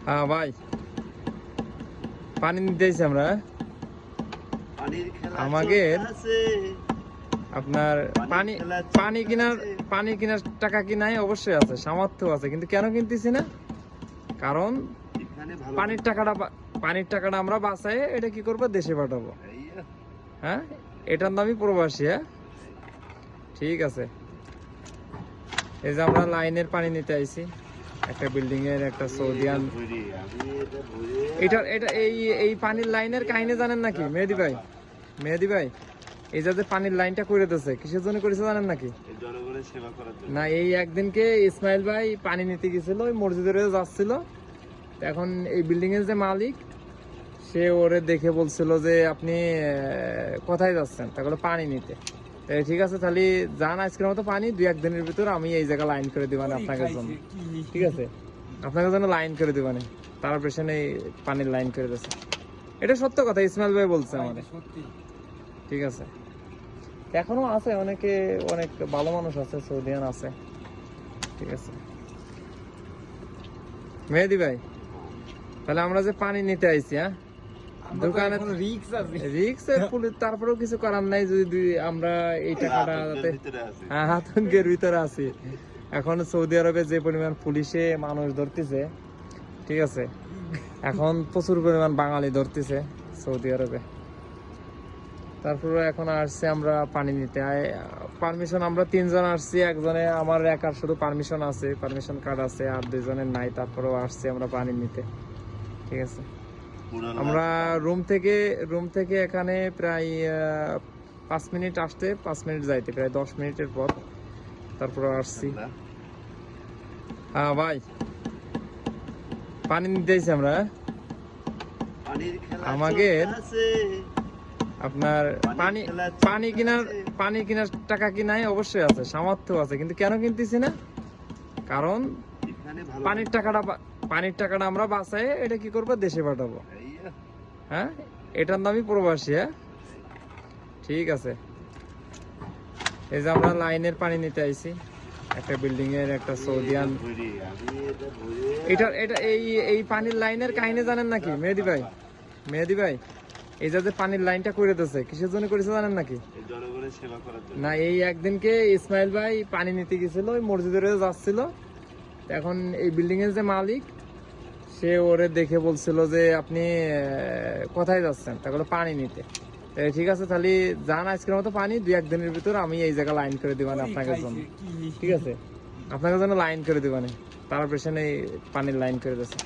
হ্যাঁ ভাই, পানি নিতেছি আমরা। আমাদের আপনার পানি কেনার টাকা কি নাই? অবশ্যই আছে, সামর্থ্য আছে, কিন্তু কেন কিনতেছি না? কারণ পানির টাকাটা আমরা বাঁচাই এটা কি করবো, দেশে পাঠাবো। হ্যাঁ, এটার নামই প্রবাসী। হ্যাঁ, ঠিক আছে। এই যে আমরা লাইনের পানি নিতে আইছি একটা বিল্ডিং এর, একটা সৌদিয়ান। এটা এই পানির লাইনের কাহিনী জানেন নাকি মেহেদি ভাই? মেহেদি ভাই, এই যে পানির লাইনটা করে দিয়েছে, কিসের জন্য করেছে জানেন নাকি? জনগণের সেবা করার জন্য। না, এই একদিনকে ইসমাইল ভাই পানি নিতে গেছিল, ওই মসজিদের যাচ্ছিল। এখন এই বিল্ডিং এর যে মালিক, সে ওরে দেখে বলছিল যে আপনি কোথায় যাচ্ছেন? তাহলে পানি নিতে। ঠিক আছে, তাহলে যান, আজকের মতো পানি 2-1 দিনের ভিতর আমি এই জায়গা লাইন করে দিবানে আপনাকে জন্য। ঠিক আছে, আপনাকে জন্য লাইন করে দিবানে। তার পেছনে পানির লাইন করে দিয়েছে। এটা সত্য কথা, ইসমাইল ভাই বলছে আমাদের। ঠিক আছে, এখনো আছে অনেকে, অনেক ভালো মানুষ আছে, সৌদিয়ান আছে। ঠিক আছে মেহেদি ভাই, তাহলে আমরা যে পানি নিতে আইছি, হ্যাঁ, দোকানে রিক্স পুলিশ, তারপরেও কিছু করার নাই। যদি আমরা এই টাকাটা আতঙ্কের ভিতরে আছি। এখন সৌদি আরবে যে পরিমাণ পুলিশে মানুষ ধরতেছে, ঠিক আছে, এখন প্রচুর পরিমাণ বাঙালি ধরতেছে সৌদি আরবে। তারপরে এখন আসছে আমরা পানি নিতে। পারমিশন আমরা 3 জন আসছি, একজনে আমার একার শুধু পারমিশন আছে, পারমিশন কার্ড আছে, আর 2 জনের নাই। তারপরেও আসছি আমরা পানি নিতে। ঠিক আছে, আমরা রুম থেকে এখানে প্রায় 5 মিনিট আসতে, 5 মিনিট যাইতে, প্রায় 10 মিনিটের পর তারপরে আসছি। হ্যাঁ ভাই, পানি নিতেছি আমরা। আমাদের আপনার পানি কেনার টাকা কি নাই? অবশ্যই আছে, সামর্থ্য আছে, কিন্তু কেন কিনতেছি না? কারণ পানির টাকাটা আমরা বাঁচাই এটা কি করবো, দেশে পাঠাবো। হ্যাঁ, এটার নামই প্রবাসী। হ্যাঁ, ঠিক আছে। এই যে আমরা লাইনের পানি নিতে আইছি একটা বিল্ডিং এর, একটা সৌদিয়ান। এটা এই পানির লাইনের কাহিনী জানেন নাকি মেহেদি ভাই? মেহেদি ভাই, এই যে পানির লাইনটা করে দিয়েছে, কিসের জন্য করেছে জানেন নাকি? জনগণের সেবা করার জন্য। না, এই একদিনকে ইসমাইল ভাই পানি নিতে গেছিল, ওই মসজিদের যাচ্ছিল। এখন এই বিল্ডিং এর যে মালিক, সে ওরে দেখে বলছিল যে আপনি কোথায় যাচ্ছেন? তাহলে পানি নিতে। ঠিক আছে, তাহলে যান, আজকের মতো পানি 2-1 দিনের ভিতর আমি এই জায়গা লাইন করে দিবানে আপনাকে জন্য। ঠিক আছে, আপনাকে জন্য লাইন করে দিবানে। তার পেছনে পানির লাইন করে দিয়েছে।